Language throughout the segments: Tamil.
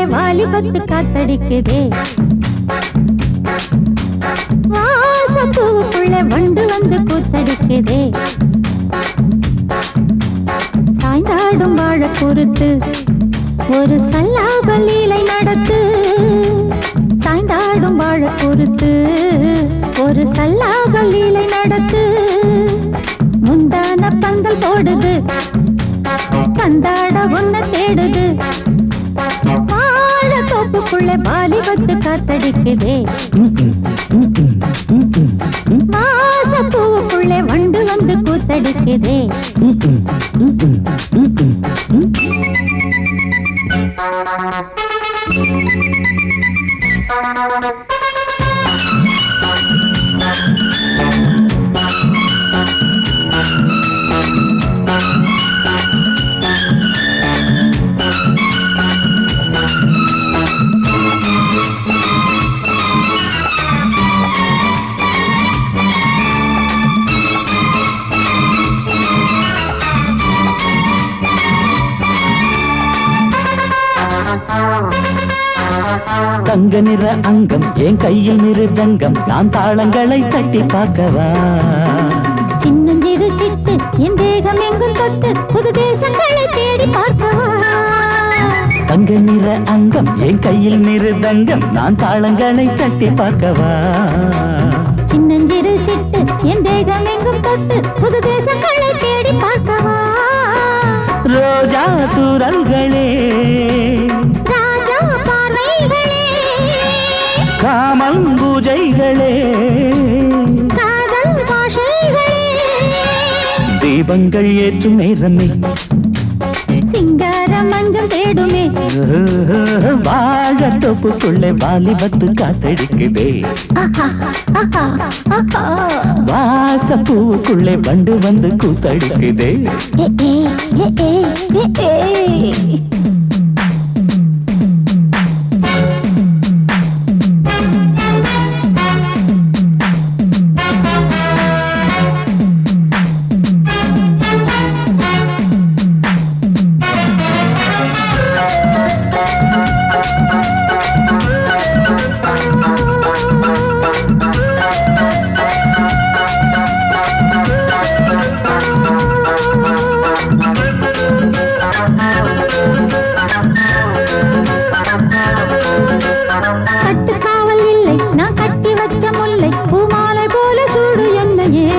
தோப்புக்குள்ளே வாலிபத்து காத்தடிக்குதே. வாசம் பூவுக்குள்ளே வண்டு வந்து கூத்தடிக்குதே. சாய்ந்தாடும் வாழ பொறுத்து ஒரு சல்லாப லீலை நடத்து. சாய்ந்தாடும் வாழ பொறுத்து ஒரு சல்லாப லீலை நடத்து. முந்தான பந்தல் போடுது, பந்தாட ஒன்ன தேடுது. வாழ தோப்புக்குள்ளே வாலிபத்து காத்தடிக்குதே. மாச பூவுக்குள்ளே வண்டு வந்து கூத்தடிக்குதே. தங்க நிற அங்கம் என் கையில் மிருதங்கம், நான் தாளங்களை தட்டி பார்க்கவா. சின்னஞ்சிறு சிட்டு என் தேகம் எங்கும் தொட்டு புது தேசங்களை தேடி பார்க்கவா. தங்க நிற அங்கம் என் கையில் மிருதங்கம், நான் தாளங்களை தட்டி பார்க்கவா. சின்னஞ்சிறு சிட்டு என் தேகம் எங்கும் தொட்டு புது தேசங்களை தேடி பார்க்கவா. ரோஜா தூரல்களே, ராஜா பார்வைகளே, காமல் பூஜைகளே, காதல் பாஷைகளே, தீபங்கள் ஏற்றும் நேரமே, சிங்கார மஞ்சள் தேடுமே. வாழ தோப்புக்குள்ளே வாலிபத்து காத்தடிக்குதே. வாச பூவுக்குள்ளே வண்டு வந்து கூத்தடிக்குதே. கட்டுக்காவல் இல்லை நான் கட்டி வச்ச முல்லை, பூமாலை போல சூடு என்னையே.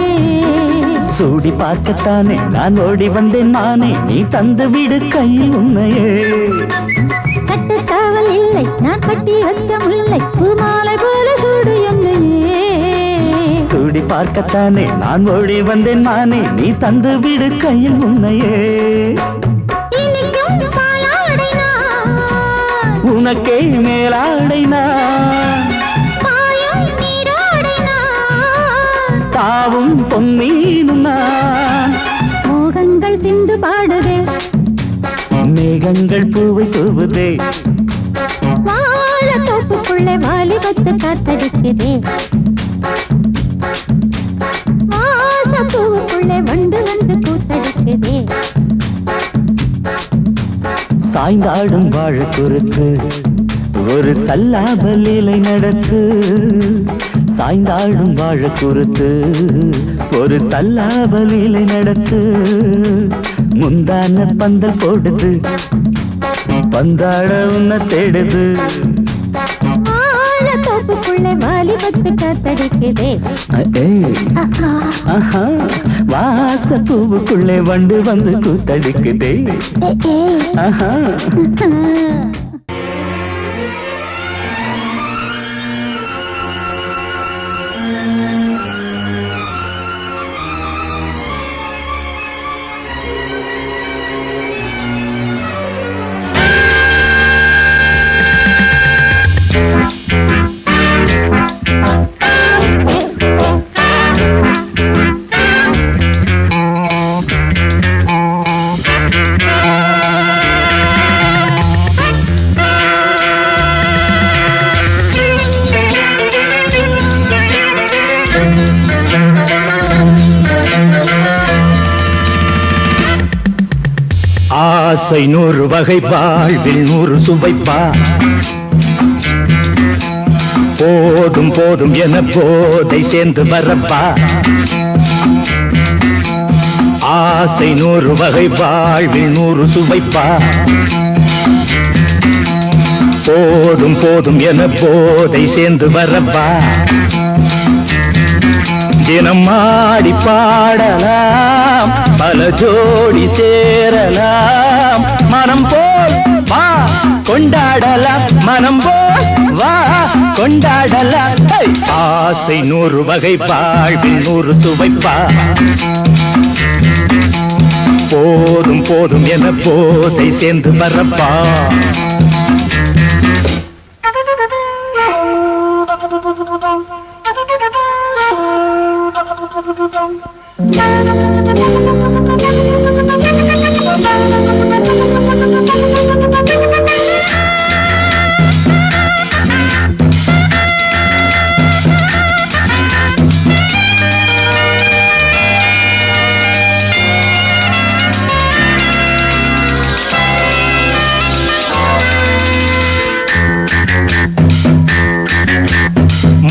சூடி பார்க்கத்தானே நான் ஓடி வந்தேன் மானே, நீ தந்து விடு கையில் உன்னையே. கட்டுக்காவல் இல்லை நான் கட்டி வச்ச முல்லை, பூமாலை போல சூடு என்னையே. சூடி பார்க்கத்தானே நான் ஓடி வந்தேன் மானே, நீ தந்து விடு கையில் உன்னையே. இனிக்கும் பாலாடை நான், உனக்கே மேலாடை நான், பாயும் நீரோடை நான், தாவும் பொன்மீனும் நான். மோகங்கள் சிந்து பாடுதே, மேகங்கள் பூவை தூவுதே. வாழ தோப்புக்குள்ளே வாலிபத்து காத்தடிக்குதே. வாச பூவுக்குள்ளே வண்டு வந்து கூத்தடிக்குதே. சாய்ந்தாடும் வாழ குறுக்கு ஒரு சல்லாப லீலை நடத்து. சாய்ந்தாடும் வாழ குறுத்து ஒரு சல்லாப லீலை நடத்து. முந்தான பந்தல் போடுது, பந்தாட உன்ன தேடுது. வாழ தோப்புக்குள்ளே வாலிபத்து காத்தடிக்குதே. ஆஹா, வாச பூவுக்குள்ளே வண்டு வந்து கூத்தடிக்குதே. ஆஹா. ஆசை 100 வகை வாழ்வில் 100 சுவைப்பா போதும் போதும் என போதை சேர்ந்து வரப்பா ஆசை 100 வகை வாழ்வில் 100 சுவைப்பா போதும் போதும் என போதை சேர்ந்து வரப்பா தினம் ஆடி பாடலாம் பல ஜோடி சேரலாம் மனம் போல் வா கொண்டாடலாம் மனம் போல் வா கொண்டாடலாம் ஆசை 100 வகை வாழ்வில் 100 சுவைப்பா போதும் போதும் என போதை சேர்ந்து வரப்பா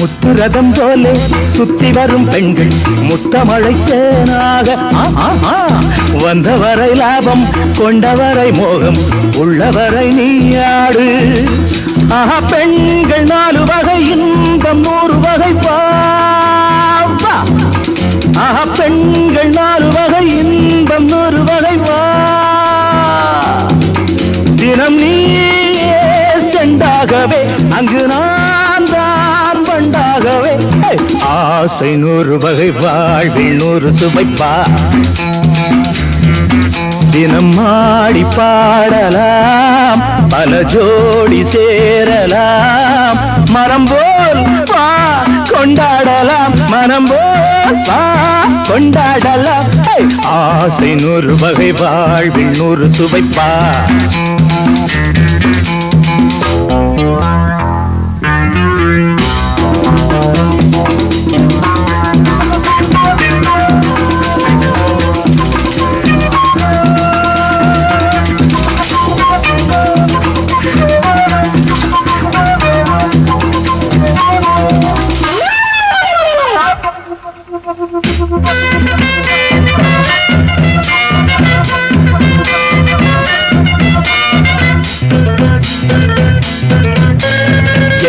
முத்துரதம் போலே சுத்தி வரும் பெண்கள் முத்தமழை தேனாக வந்தவரை லாபம் கொண்டவரை மோகம் உள்ளவரை நீயாடு ஆஹா பெண்கள் 4 வகை இன்பம் 100 வகை பாவா ஆஹா பெண்கள் 4 வகை இன்பம் 100 வகை வா தினம் நீயே செண்டாகவே அங்கு நான் தான் வண்டாகவே ஆசை 100 வகை வாழ்வில் 100 சுவைப்பா தினம் ஆடி பாடலாம் பல ஜோடி சேரலாம் மனம் போல் வா கொண்டாடலாம் மனம் போல் வா கொண்டாடலாம் ஆசை 100 வகை வாழ்வில் 100 சுவைப்பா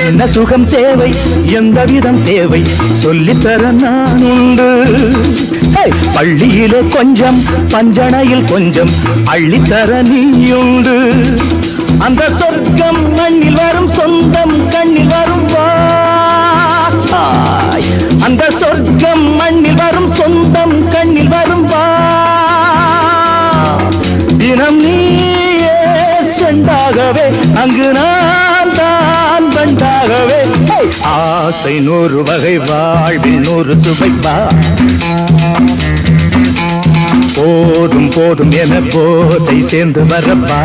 என்ன சுகம் தேவை எந்த விதம் தேவை சொல்லித்தர நான் உண்டு பள்ளியிலே கொஞ்சம் பஞ்சணையில் கொஞ்சம் அள்ளித்தர நீயுண்டு அந்த சொர்க்கம் மண்ணில் வரும் சொந்தம் கண்ணில் வரும் அந்த சொர்க்கம் மண்ணில் வரும் சொந்தம் கண்ணில் வரும் தினம் நீயே செண்டாகவே அங்கு நான் தான் வண்டாகவே ஆசை 100 வகை வாழ்வில் 100 சுவைப்பா போதும் போதும் என போதை சேர்ந்து வரப்பா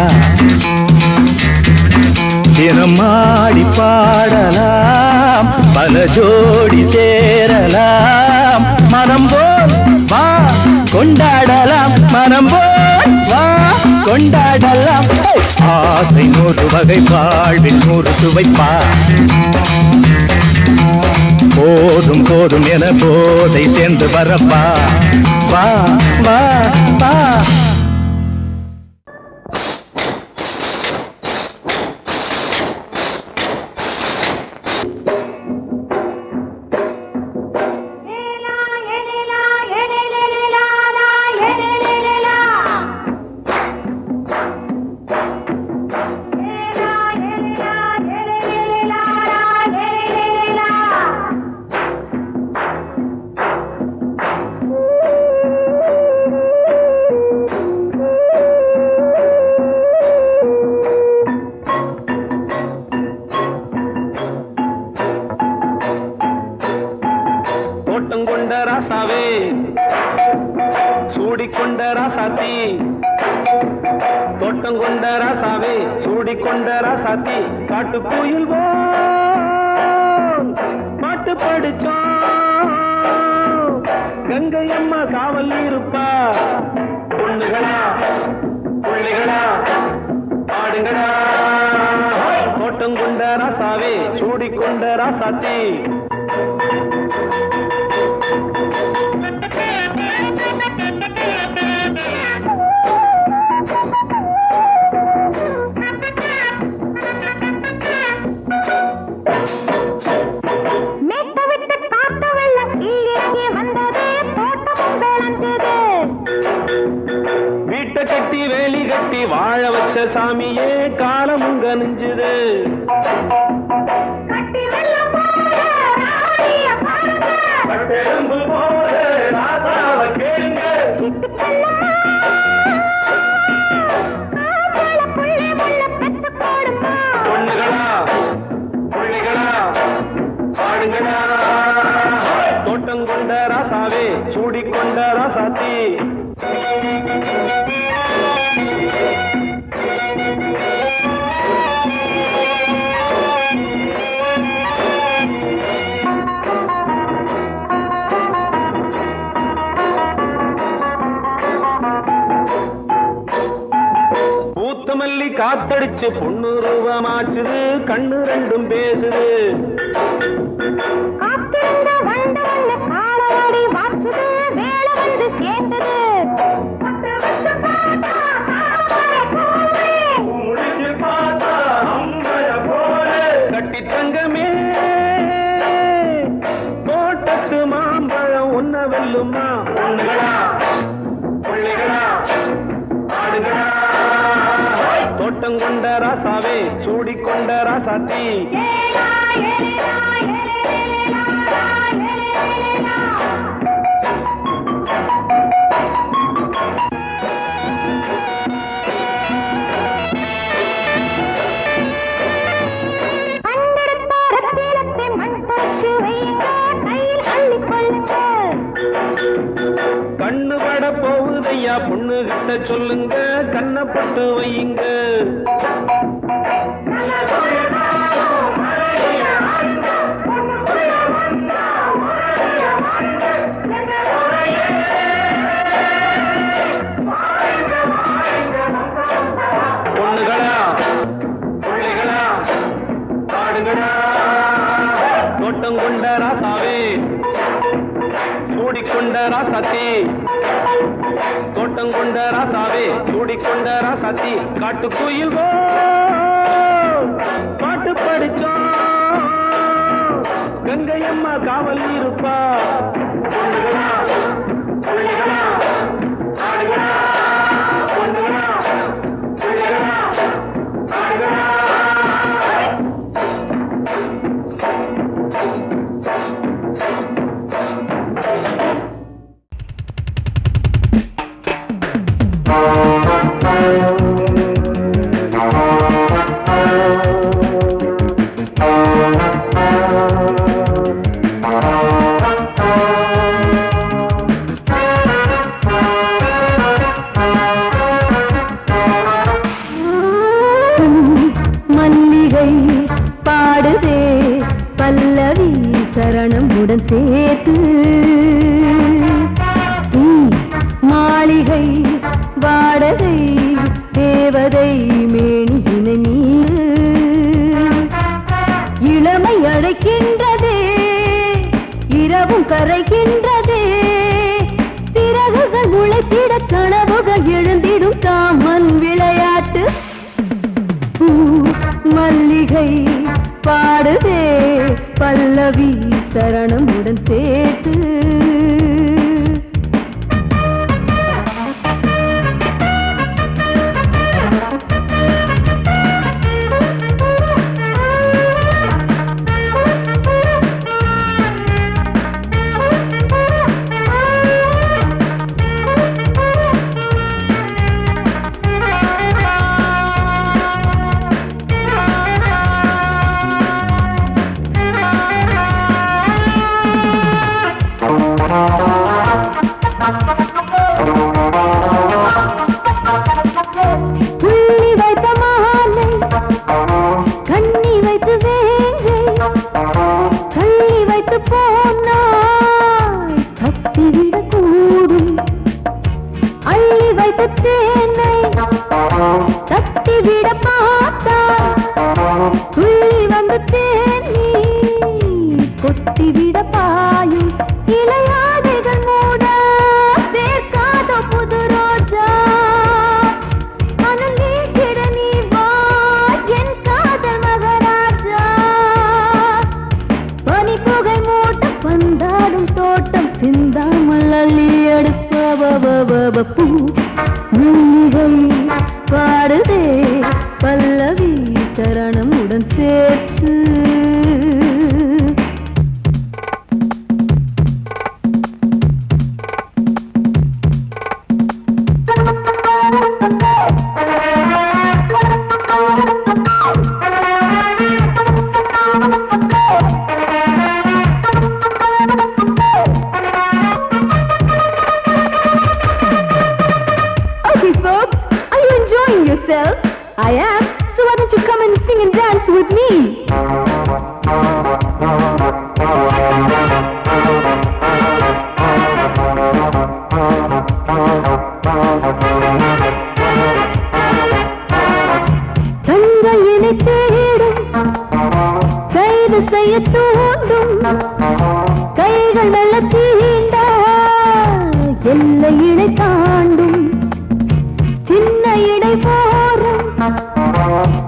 தினம் ஆடி பாடலாம் பல ஜோடி சேரலாம் மனம் போல் வா கொண்டாடலாம் மனம் போல் வா கொண்டாடலாம் ஆசை 100 வகை வாழ்வில் 100 சுவைப்பா போதும் போதும் என போதை சேர்ந்து வரப்பா வா வா வா கங்கை அம்மா காவல் இருப்பா பொண்ணுகளா பிள்ளைகளா சூடிக்கொண்ட ராசாத்தி வீட்டை கட்டி வேலி கட்டி வாழ வச்ச சாமியே காலமுங்க நெஞ்சுது தோட்டம் கொண்ட ராசாவே சூடிக்கொண்ட ராசாத்தி பூத்தமல்லி காத்தடிச்சு பொண்ணு ரூபமாச்சுது கண்ணு ரெண்டும் பேசுது கட்டி தங்கமே தோட்டத்து மாம்பழம் ஒன்ன வெல்லுமா பொண்ணுகளா பிள்ளைகளா ஆடுகளா தோட்டம் கொண்ட ராசாவே சூடிக்கொண்ட ராசாத்தி கண்ணு பட போகுதையா பொண்ணு கிட்ட சொல்லுங்க கண்ணப்பட்டு வையுங்க பொண்ணுகளா பிள்ளைகளா ஆடுகளா தோட்டம் கொண்ட ராசாவே சூடிக்கொண்ட ராசாத்தி தோட்டம் கொண்ட ராசாவே சூடிக்கொண்ட ராசாத்தி காட்டுக்குயில் பாட்டு படிச்சோம் கங்கையம்மா காவல் இருப்பா பொண்ணுகளா பிள்ளைகளா ஆடுகளா பொண்ணுகளா பிள்ளைகளா ஆடுகளா மல்லிகை பாடுதே பல்லவி சரணமுடன் சேர்த்து மாளிகை வாடகை தேவதை மேனியினை மீது இளமை அழைக்கின்றதே இரவும் கரைகின்றதே சிறகுகள் முளைத்திட கனவுகள் எழுந்திடும் காமன் விளையாட்டு மல்லிகை பாடுதே பல்லவி சரணமுடன் சேர்த்து தட்டிவிட பார்த்தா துள்ளி வந்து தேனி பூ மூலிகை பாடுதே பல்லவி சரணமுடன் சேர்த்து. I am, so why don't you come and sing and dance with me? கண்கையினை தேடும் கைது செய்ய தூண்டும் கைகள் நல்ல தீண்ட எல்லை இணை தாண்டும் சின்ன இடை போரும்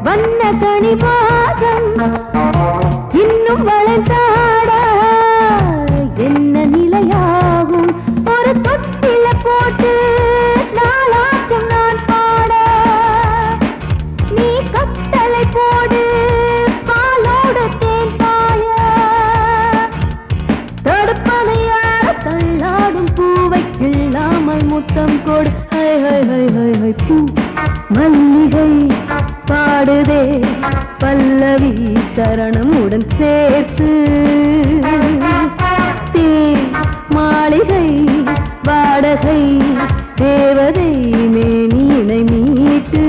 வண்ண கனிவாதம் இன்னும் வளைந்தாட என்ன நிலையாகும் ஒரு தொட்டில போட்டு நாளாச்சும் நான் பாட நீ கட்டளை போடு பாலோடு தேன் பாய தடுப்பதையார தள்ளாடும் பூவை கிள்ளாமல் முத்தம் கொடு. High high high high high பூ மல்லிகை பாடுதே பல்லவி சரணமுடன் சேர்த்து. மாளிகை வாடகை தேவதை மேனியினை மீட்டு.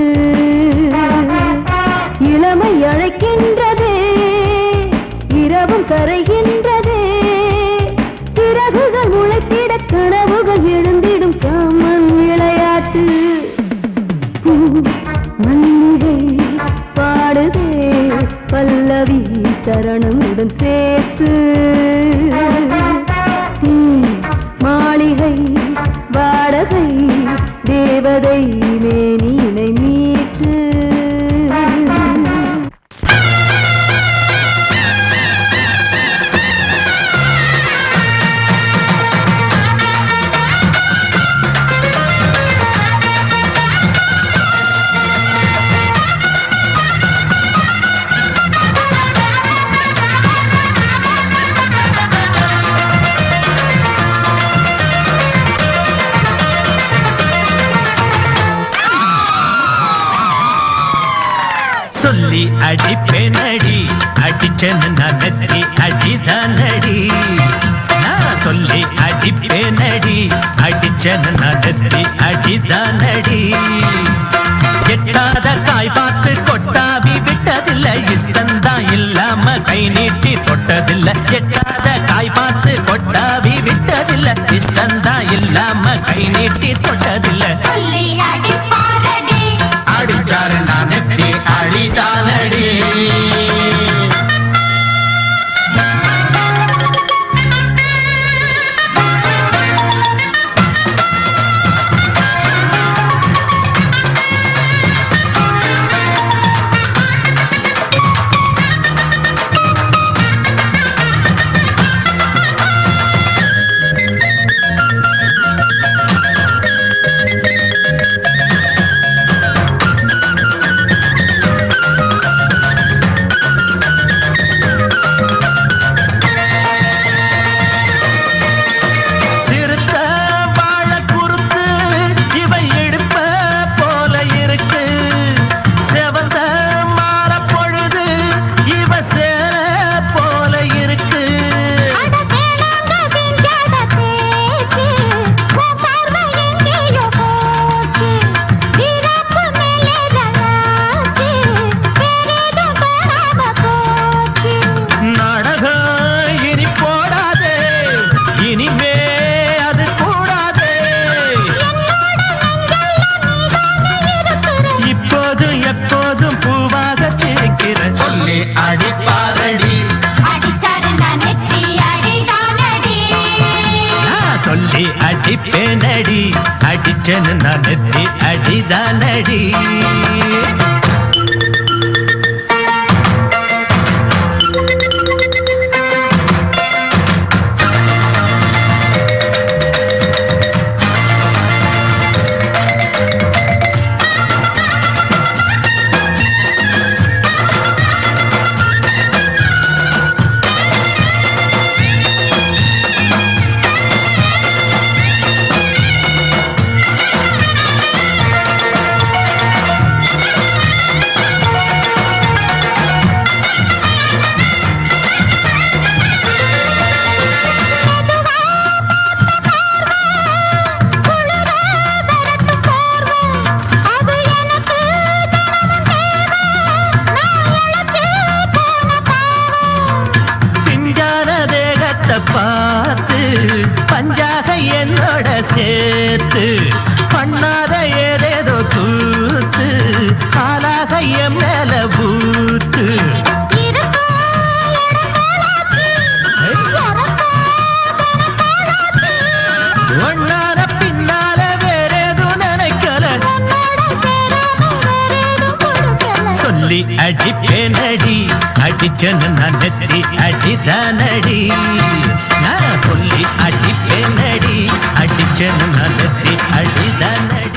இளமை அழைக்கின்றதே இரவும் கரைகின்றதே சிறகுகள் முளைத்திட கனவுகள் எழுந்திடும் காமன் விளையாட்டு. மல்லிகை பாடுதே பல்லவி சரணமுடன் சேர்த்து. மாளிகை வாடகை தேவதை மேனியினை மீட்டு. சொல்லி அடிப்பேனடி அடிச்சேன்னு நான் நெத்தி அடிதானடி. நான் சொல்லி அடிப்பேனடி அடிச்சேன்னு நான் நெத்தி அடிதானடி. எட்டாத காய் பார்த்து கொட்டாவி விட்டதில்லை இஷ்டந்தான் இல்லாம கை நீட்டி தொட்டதில்லை. எட்டாத காய் பார்த்து கொட்டாவி விட்டதில்லை இஷ்டந்தான் இல்லாம கை நீட்டி தொட்டதில்லை. அடிச்சாரு நான் நெத்தி அடிதானடி. அடிப்பேனடி அடிச்சேன்னு நான் நெத்தி அடிதானடி. என் மேல ஊத்து ஒன்னார பின்னால வேற எதுவும் நினைக்கல சொல்லி அடிப்பேனடி அடிச்சனு நான் நெத்தி அடிதானடி நான் சொல்லி அடிப்பேனடி அடிச்சனு நான் நெத்தி அடிதானடி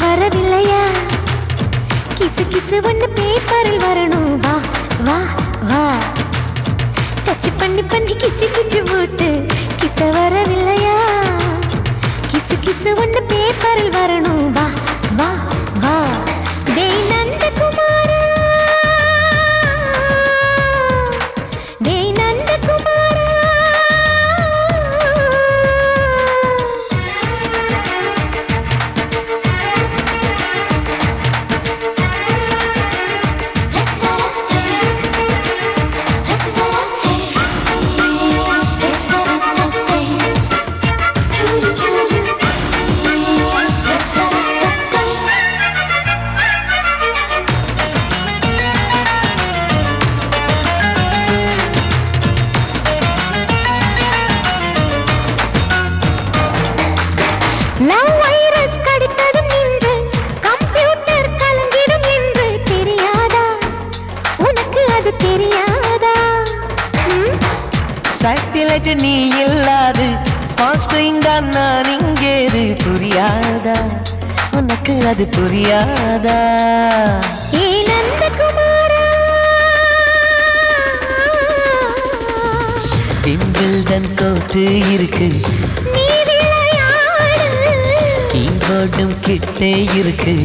வரவில்லையா கிசு கிசு ஒண்ணு பேப்பரில் வரணும் வா வா வா டச் பண்ணி பண்ணி கிச்சு கிச்சு போட்டு கிட்ட வரவில்லையா கிசு கிசு ஒண்ணு பேப்பரில் வரணும் வா வா வா டேய் நந்தகுமாரா டேய் நந்தகுமாரா நீ இல்லாது நான் இங்கேது புரியாதா உனக்கு அது புரியாதா ஏ நந்தகுமாரா பிம்பிள்டன் கோட்டு இருக்கு நீ விளையாடு கீபோர்டும் கிட்டே இருக்கு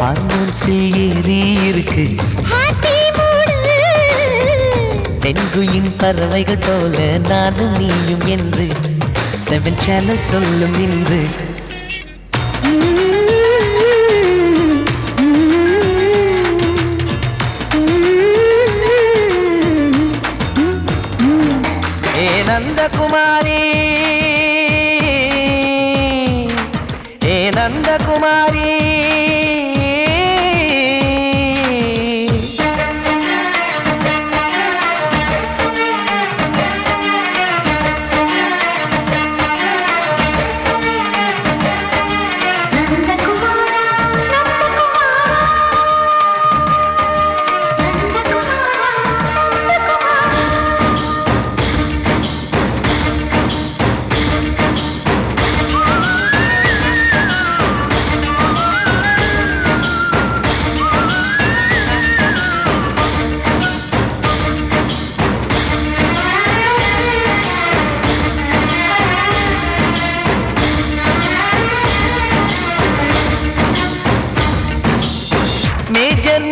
ஹார்மோன்ஸில் ஏறி இருக்கு தென்குயின் பறவைகள் போல நானும் நீயும் என்று 7 சேனல் சொல்லும் இன்று ஏ நந்தகுமாரி ஏ நந்தகுமாரி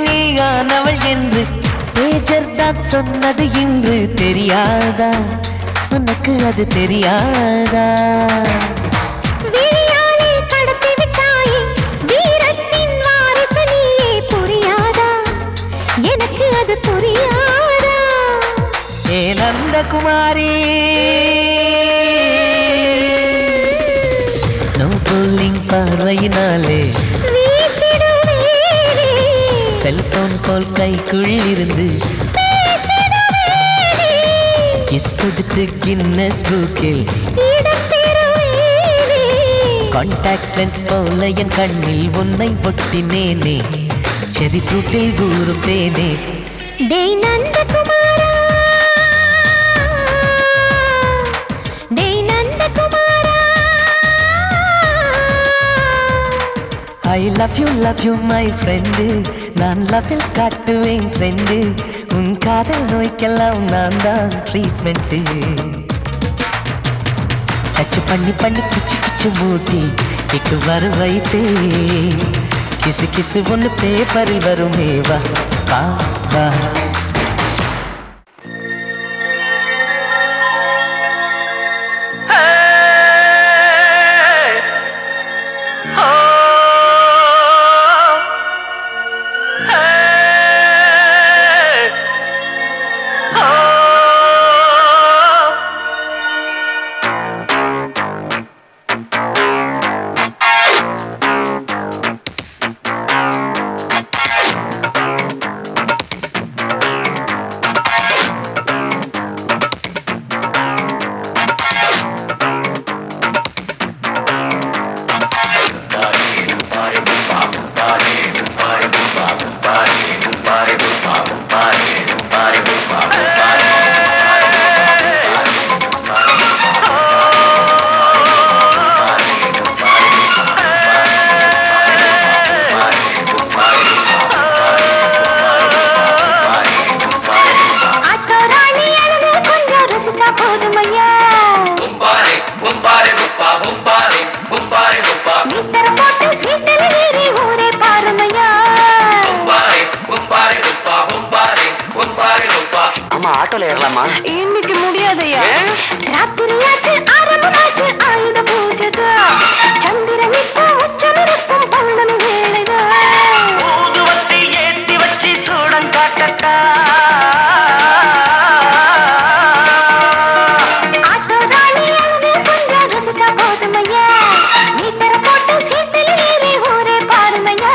நீயானவள் என்று பேஜர் தான் சொன்னது இன்று தெரியாதா உனக்கு அது தெரியாதா விழியாலே கடத்தி விட்டாயே வீரத்தின் வாரிசு நீயே புரியாதா எனக்கு அது புரியாதா ஏ நந்தகுமாரி ஸ்னோ போலிங் பார்வையினாலே செல்போன் போல் கைக்குள் இருந்து கிஸ் கொடுத்து கின்னஸ் புக்கில் கான்டாக்ட் லென்ஸ் போல என் கண்ணில் உன்னை ஒட்டினேனே செரி ஃப்ரூட்டில் ஊறும் தேனே டேய் நந்தகுமாரா love you my friend. நான் லவ்வில் காட்டுவேன் ட்ரெண்டு. உன் காதல் நோய்க்கெல்லாம் நான் தான் ட்ரீட்மெண்ட். டச் பண்ணி பண்ணி கிச்சு கிச்சு மூட்டி கிக்கு வர வைப்பே. கிசு கிசு ஒன்று பேப்பரில் வருமே வா வா வா. ஆட்டோல ஏறலாமா? இன்னைக்கு முடியாதையா. ராத்திரியாச்சு ஆரம்பமாச்சு ஆயுத பூஜைதா. சந்திரன் இப்போ உச்சமிருக்கும் பௌர்ணமி வேளைதா. ஊதுவத்தி ஏத்தி வச்சு சூடம் காட்டட்டா. ஆட்டோதானி அழுது கொஞ்சம் ரசிச்சா போதுமையா. மீட்டர போட்டு சீட்டில் ஏறி ஊரே பாருமையா.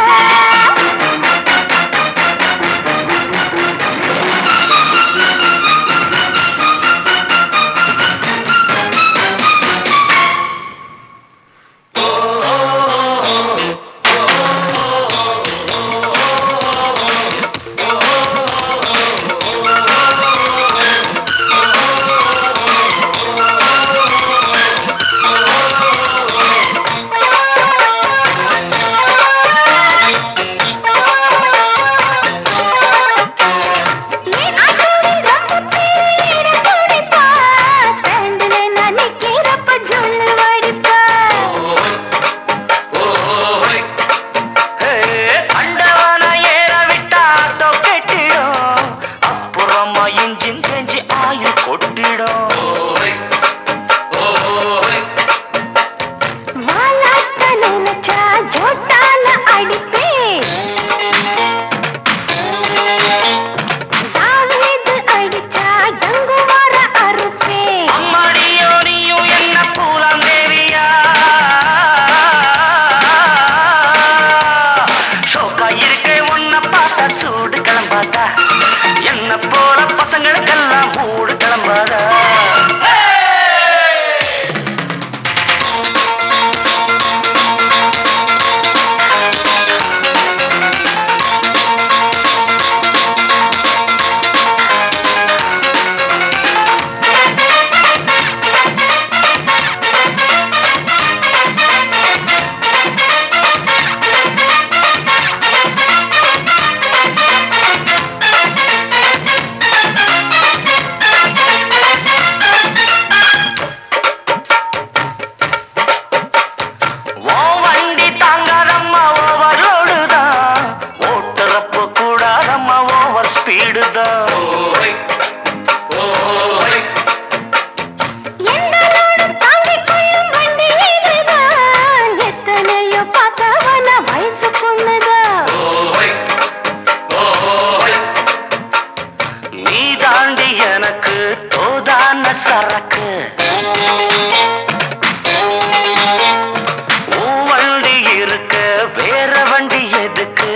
என்ன போல பசங்களுக்கெல்லாம் மூடு கிளம்பாதா. சரக்கு வண்டி இருக்க வேற வண்டி எதுக்கு?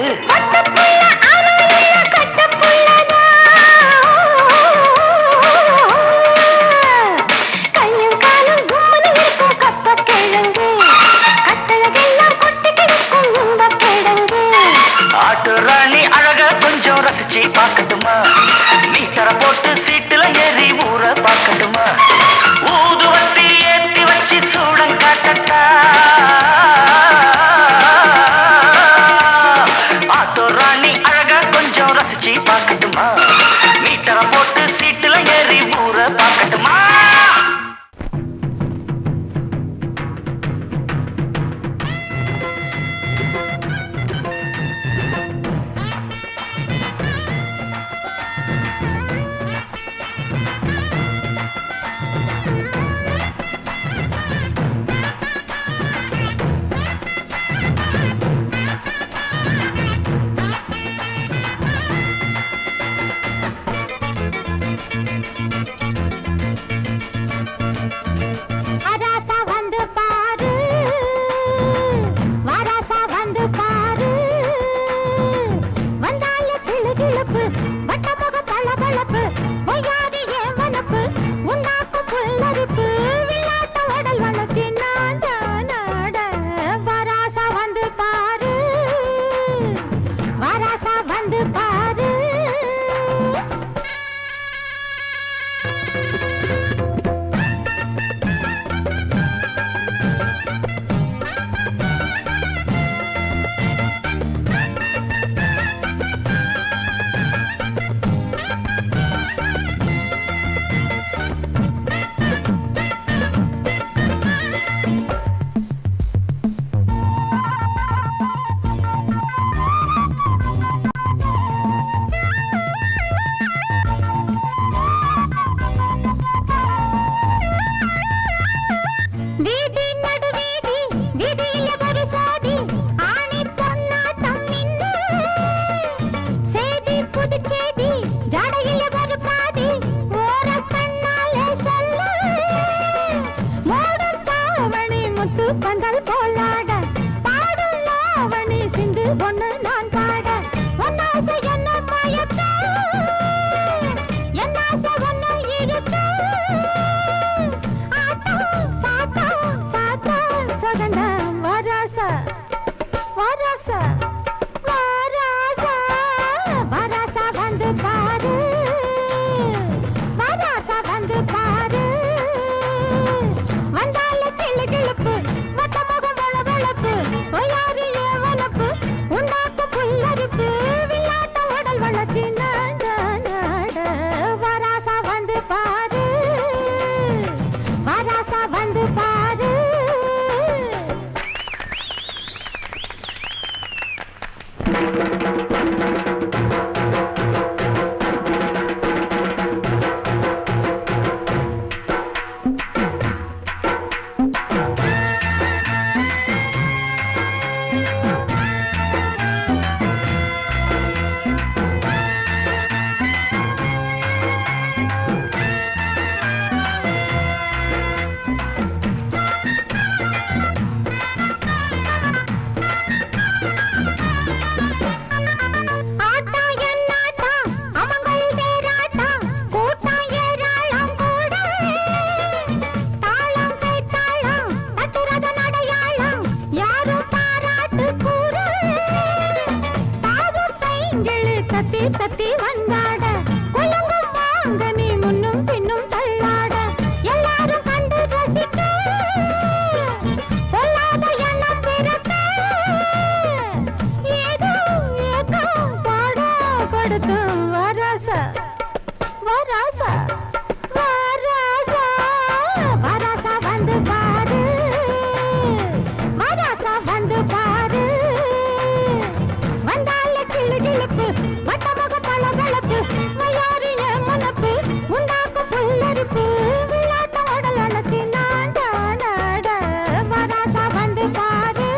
ஆட்டு ராணி அழக கொஞ்சம் ரசிச்சு பார்க்கட்டுமா? நீ தர போட்டு சீட்டுல ஏறி ஊற பார்க்கட்டுமா? ஊதுவத்தி பந்தல் போலாட பாடும் லாவணி சிந்து பொண்ணு நான் பாட ஒன்னாசை என்ன மயக்க என்னாசை ஒன்னு இருக்க ஆட்டம் பாட்டம் பாத்தா சகனம் வராசா வராசா வராசா வராசா வந்து பாரு வராசா வந்து பாரு வந்தால கிளு கிளுப்பு வட்ட முகம் வளவளப்பு ஒயாரு ஏவலப்பு உண்டாக்கு புல்லரிப்பு வில்லாட்ட உடல் வளர்ச்சி நாட நாட வராசா வந்து பாரு வராசா வந்து பாரு தத்தி வந்தாட குலுங்கும் மாங்கனி முன்னும் பின்னும் தள்ளாட எல்லாரும் கண்டு ரசிக்க பொல்லாத எண்ணம் பிறக்க ஏதோ ஏதோ பாட படுத்தும் வராசா வராசா வராசா வராசா வந்து பாரு வராசா வந்து பாரு வந்தால கிளு கிளுப்பு வட்டமுக பளபளப்பு மயாரிய மனப்பு உண்டாக்கு புல்லரிப்பு விளையாட்ட உடல் அழைச்சி நாட நாட வராசா வந்து பாரு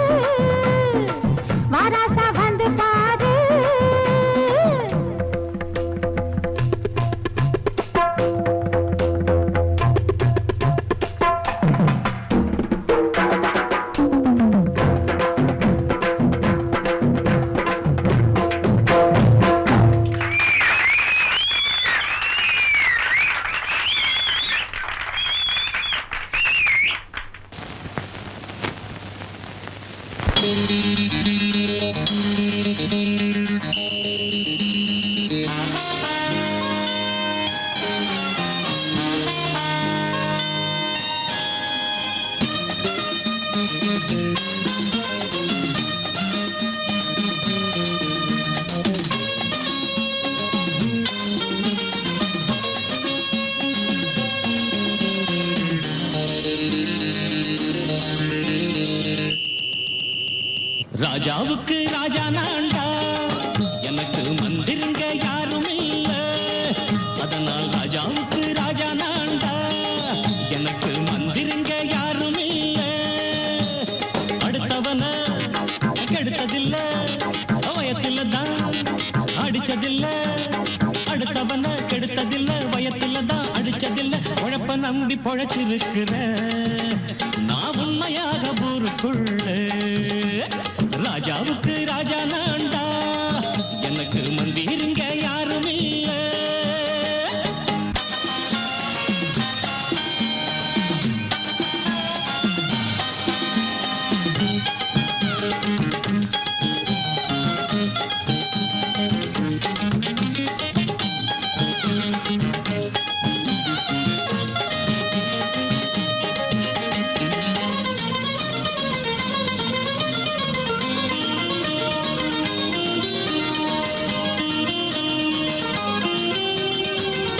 வராசா வந்து பாரு ராஜாவுக்கு ராஜா நான்டா எனக்கு மந்திருங்க யாரும் இல்ல அதனால் ராஜாவுக்கு ராஜா நான்டா எனக்கு மந்திருங்க யாரும் இல்ல அடுத்தவன கெடுத்ததில்ல வயத்தில தான் அடிச்சதில்ல அடுத்தவன கெடுத்ததில்ல வயத்தில தான் அடிச்சதில்ல உழப்ப நம்பி பொழைச்சிருக்கிற நான் உண்மையாக ஊருக்குள்ள ராஜாவுக்கு ராஜா நான்டா எனக்கு மந்திருங்க யாரும் இல்ல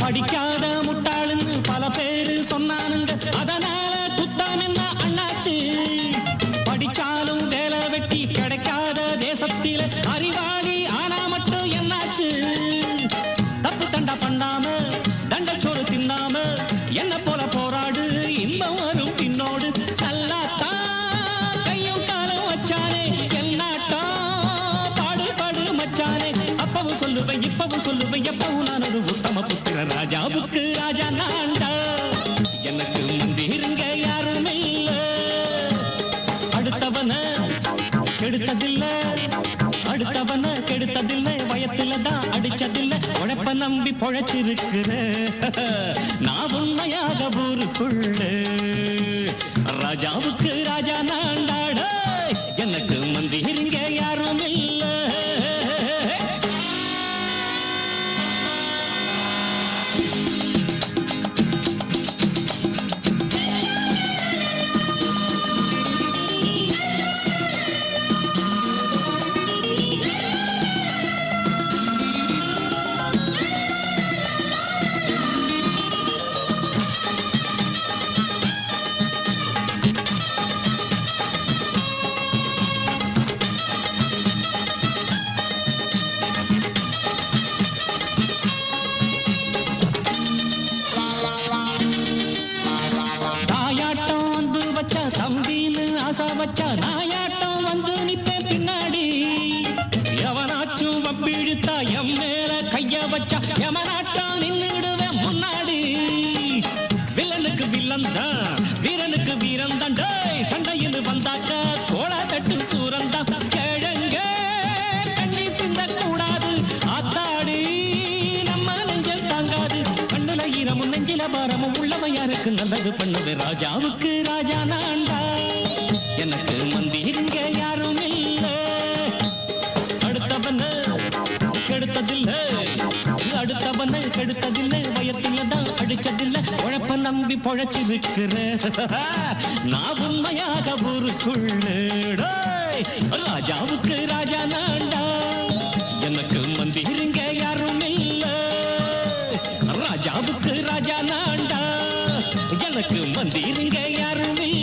படிக்காத முட்டாளுன்னு பல பேரு சொன்னானுங்க அதனால குத்தம் என்ன அண்ணாச்சு படிச்சாலும் வேலை வெட்டி கிடைக்காத தேசத்தில அறிவாளி ஆனா மட்டும் என்னாச்சு தப்பு தண்டா பண்ணாம தண்டச்சோறு தின்னாம என்ன போல போராடு இன்பம் வரும் பின்னோடு நல்லாத்தான் கையும் காலம் வச்சானே என்னாட்டா பாடு பாடு மச்சானே அப்பவும் சொல்லுவேன் இப்பவும் சொல்லுவேன் எப்பவும் நான் ஒரு உத்தம புத்திர ராஜாவுக்கு ராஜா நான்டா எனக்கு மந்திருங்க யாரும் இல்ல பொழைச்சிருக்கிற நான் உண்மையாக ஊருக்குள்ள ராஜாவுக்கு ராஜா நாண்டாட எனக்கு மந்திரிங்க யாரும் இல்ல தம்பின்னு ஆசா வச்சா நாயாட்டம் வந்து நிப்பேன் பின்னாடி எவனாச்சும் வப்பிழுத்தா எம் மேல கைய வச்சா எவனாட்டம் நின்னுடுவேன் முன்னாடி வில்லனுக்கு வில்லன் தான் வீரனுக்கு வீரன் தான் சண்டையில் வந்தாக்க கோள தட்டு சூரன் தான் கிழங்க கண்ணி சிந்த கூடாது ஆத்தாடி நம்ம நெஞ்சல் தாங்காது கண்ணுல ஈரமும் நெஞ்சில பாரமும் உள்ளவன் யாருக்கு நல்லது பண்ணுது ராஜாவுக்கு ராஜா நான்டா எனக்கு மந்திரிங்க யாரும் இல்ல அடுத்தவன கெடுத்ததில்லை அடுத்தவன கெடுத்ததில்லை வயத்தில தான் அடிச்சதில்லை உழைப்ப நம்பி பொழைச்சிருக்கிற நான் உண்மையாக ஊருக்குள்ள ராஜாவுக்கு ராஜா நான்டா எனக்கு மந்திரிங்க யாரும் இல்ல ராஜாவுக்கு ராஜா நான்டா எனக்கு மந்திரிங்க யாரும் இல்ல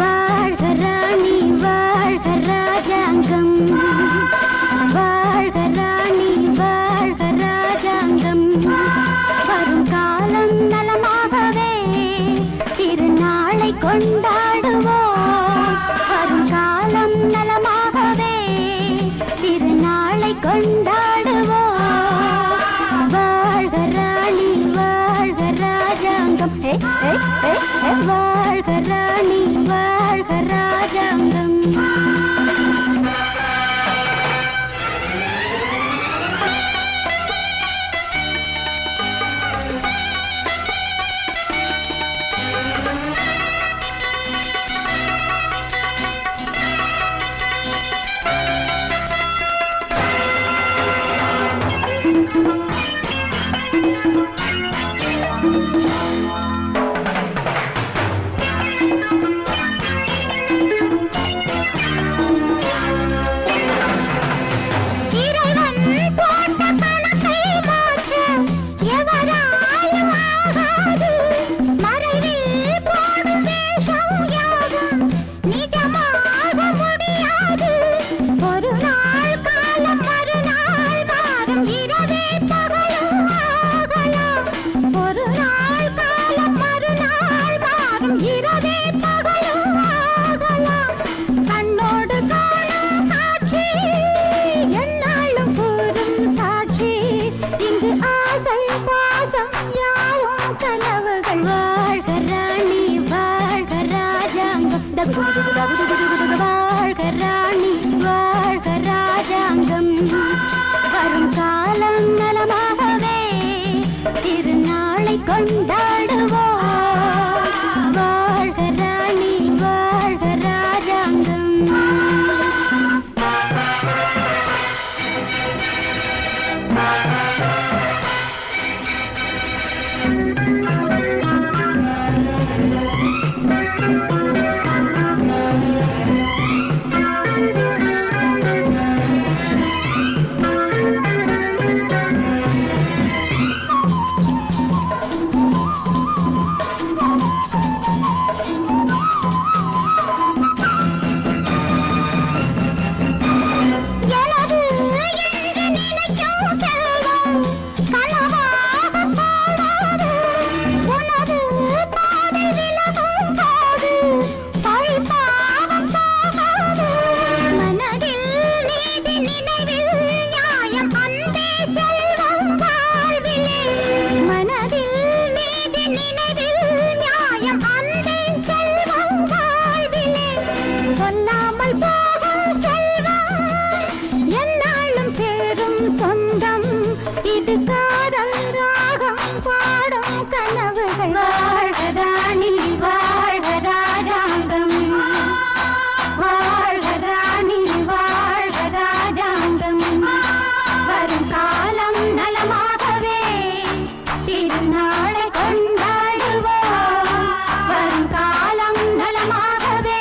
வாழ்க ராணி வாழ்க ராஜாங்கம் வாழ்க ராணி வாழ்க ராஜாங்கம் வரும் காலம் நலமாகவே திருநாளை கொண்டாடுவோம் வரும் காலம் நலமாகவே திருநாளை கொண்டாடுவோம் வாழ்க ராணி வாழ்க ராஜாங்கம் வாழ்க ராணி வாழ்க ராஜாங்கம் வாழ்க ராணி வாழ்க ராஜாங்கம் வரும் காலம் நலமாகவே திருநாளை கொண்டாடுவோம் வாழ்க ராணி வாழ்க ராஜாங்கம் ராஜாங்கம் இது காதல் ராகம் பாடும் கனவுகள் வாழ்க ராணி வாழ்க ராஜாங்கம் வாழ்க ராணி வாழ்க ராஜாங்கம் வரும் காலம் நலமாகவே திருநாளை கொண்டாடுவோம் வரும் காலம் நலமாகவே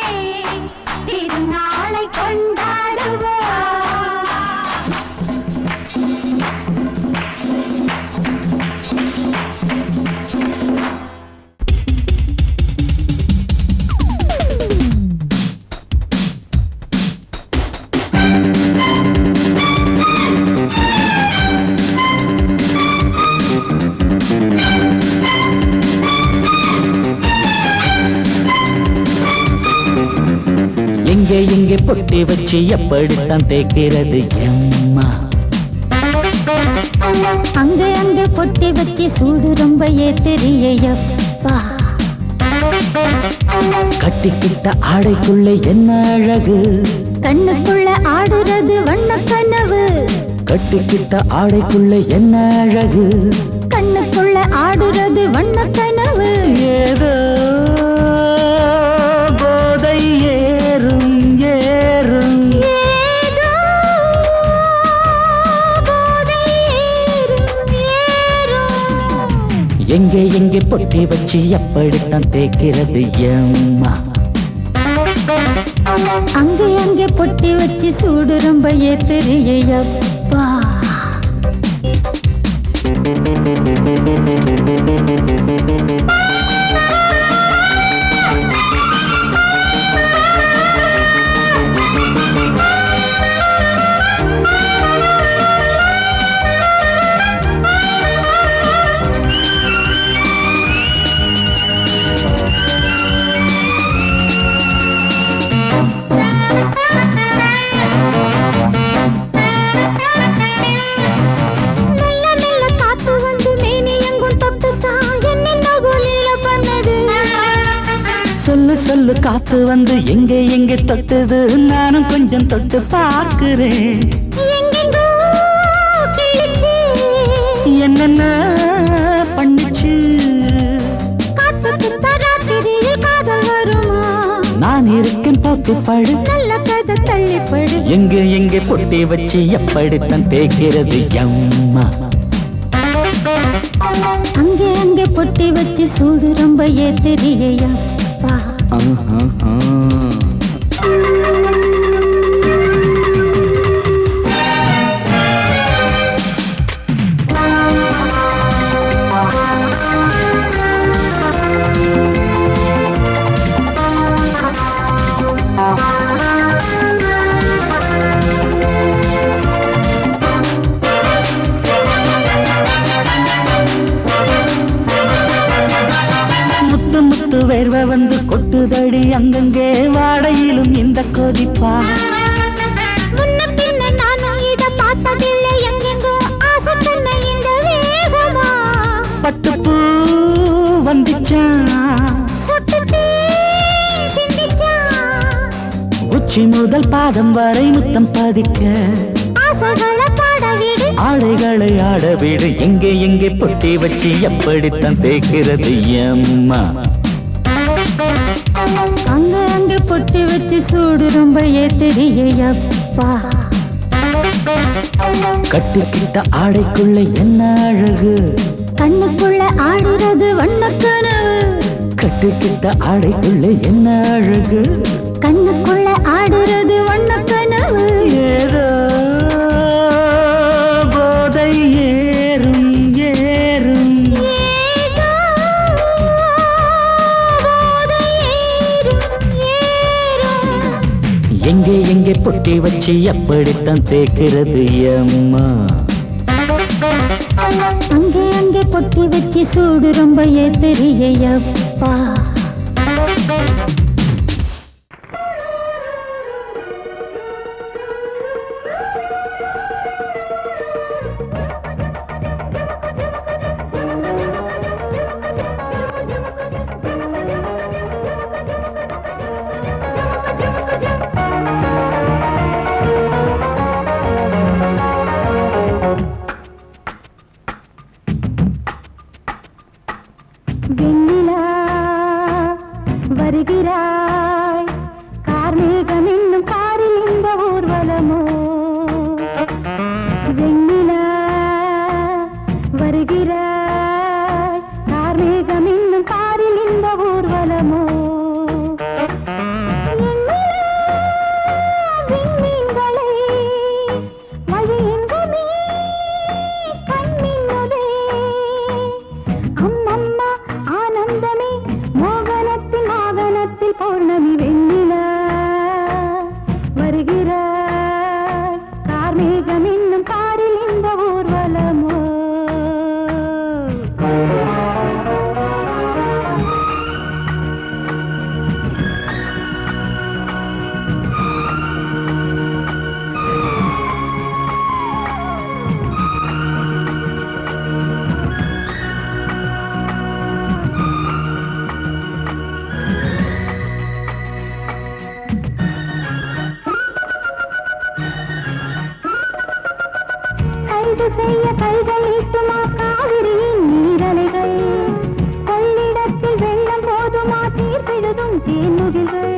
திருநாளை கொண்டாடுவோம் எங்கே எங்கே பொட்டி வச்சு எப்படித்தான் தேய்க்கிறது எம்மா அங்க அங்க பொட்டி வச்சு சூடு ரொம்ப ஏத்தெரியப்பா கட்டிக்கிட்ட ஆடைக்குள்ள என்ன அழகு கண்ணுக்குள்ள ஆடுறது வண்ண கனவு கட்டிக்கிட்ட ஆடைக்குள்ள என்ன அழகு கண்ணுக்குள்ள ஆடுறது வண்ண கனவு ஏதோ போதை ஏறும் ஏறும் ஏதோ போதை ஏறும் ஏறும் எங்கே எங்கே பொட்டி வச்சு எப்படித்தான் தேய்க்கிறது எம்மா அங்கே அங்கே பொட்டி வச்சு சூடு ரொம்ப ஏத்தெரியப்பா சொல்லு காத்து வந்து எங்கே எங்கே தொட்டுது நானும் கொஞ்சம் தொட்டு பார்க்கிறேன் என்னென்ன பண்ணிச்சு நான் இருக்கேன் போட்டு படு நல்ல கதை தள்ளிப்படு எங்கே எங்கே பொட்டி வச்சு எப்படித்தான் தேய்க்கிறது எம்மா அங்கே அங்கே பொட்டி வச்சு சூடு ரொம்ப ஏத்தெரியப்பா வேர்வை வந்து கொட்டுதடி அங்கங்கே வாடையிலும் இந்த கொதிப்பா முன்ன பின்ன நானும் இத பார்த்ததில்லை எங்கெங்கோ ஆசை தன்னை இந்த வேகமா பட்டுப்பூ வந்துச்சா சுட்டுட்டு சிந்திச்சா உச்சி முதல் பாதம் வரை முத்தம் பதிக்க ஆசைகளை பாட விடு ஆடைகளை ஆட விடு எங்கே எங்கே பொட்டி வச்சு எப்படித்தான் தேய்க்கிறது எம்மா அங்க அங்க பொட்டி வச்சு சூடு ரொம்ப ஏத்தெரியப்பா கட்டிக்கிட்ட ஆடைக்குள்ள என்ன அழகு கண்ணுக்குள்ள ஆடுறது வண்ண கனவு கட்டிக்கிட்ட ஆடைக்குள்ள என்ன அழகு கண்ணுக்குள்ள ஆடுறது வண்ண கனவு ஏதோ போதை ஏறும் ஏறும் ஏதோ போதை ஏறும் ஏறும் எங்கே எங்கே பொட்டி வச்சு எப்படித்தான் தேய்க்கிறது எம்மா அங்கே அங்கே பொட்டி வச்சு சூடு ரொம்ப ஏத்தெரியப்பா வெண்ணிலா வருகிறாய் கார்மேகம் என்னும் காரில் இந்த ஊர்வலமோ வெண்ணிலா வருகிறாய் கார்மேகம் என்னும் காரில் இந்த ஊர்வலமோ விண்மீன்களை வழியின்றமே கண்மின்னுதே அம்மம்மா ஆனந்தமே மோகனத்தில் மோகனத்தில் பௌர்ணமி வெண்ணிலா வருகிறாய் கார்மேகம் என்னும் காரில் இந்த ஊர்வலமோ கைது செய்ய கைகள் ஈட்டுமா காவிரியின் நீரலைகள் கொள்ளிடத்தில் வெள்ளம் போதுமா தீர்ப்பிழுதும் தேன்முகில்கள்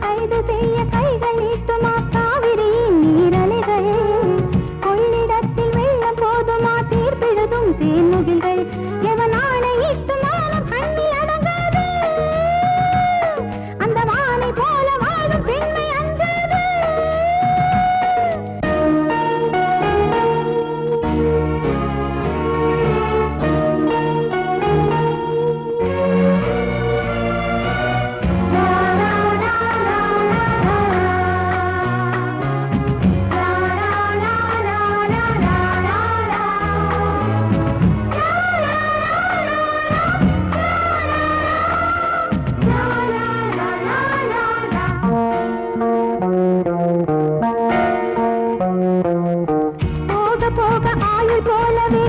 கைது செய்ய கைகள் ஈட்டுமா காவிரியின் நீரலைகள் கொள்ளிடத்தில் வெள்ளம் போதுமா தீர்ப்பிழுதும் தேன்முகில்கள் எவன் ஆணையிட்டு மானம் கண்ணில் அடங்காது அந்த வானை போல வாழும் பெண்மை அஞ்சாது போக போக ஆயுள் போலவே